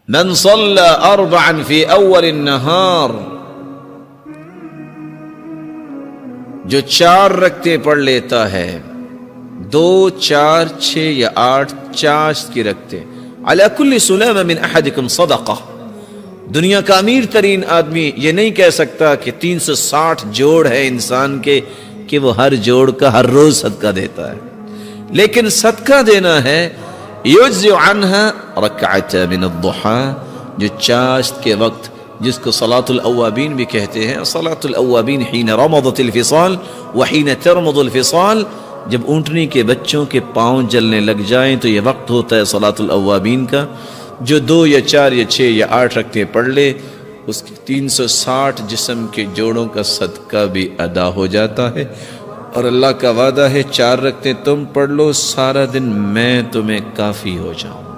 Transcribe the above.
मन सल्ला अरबअन फी अव्वल नहार, जो 4 रकते पढ़ लेता है, 2, 4, 6 या 8 50 की रखते, अला कुल्ली सुलैम मिन अहदिकुम सदक़ा। दुनिया का अमीर तरीन आदमी ये नहीं कह सकता कि 360 जोड़ है इंसान के कि वो हर जोड़ का हर रोज सदका देता है, लेकिन सदका देना है युज्ज़ु अन्हा रकअत मिन अद्दुहा, जो चाश्त के वक्त, जिसको सलातुल अव्वाबीन भी कहते हैं। सलातुल अव्वाबीन हीन रमदतिल फिसाल व हीन तरमदुल फिसाल, जब ऊँटनी के बच्चों के पाँव जलने लग जाएं तो ये वक्त होता है सलातुल अव्वाबीन का। जो 2 या 4 या 6 या 8 रखते पढ़ ले, उसके 360 जिस्म के जोड़ों का सदका भी अदा हो जाता है। और अल्लाह का वादा है 4 रखते तुम पढ़ लो, सारा दिन मैं तुम्हें काफ़ी हो जाऊँ।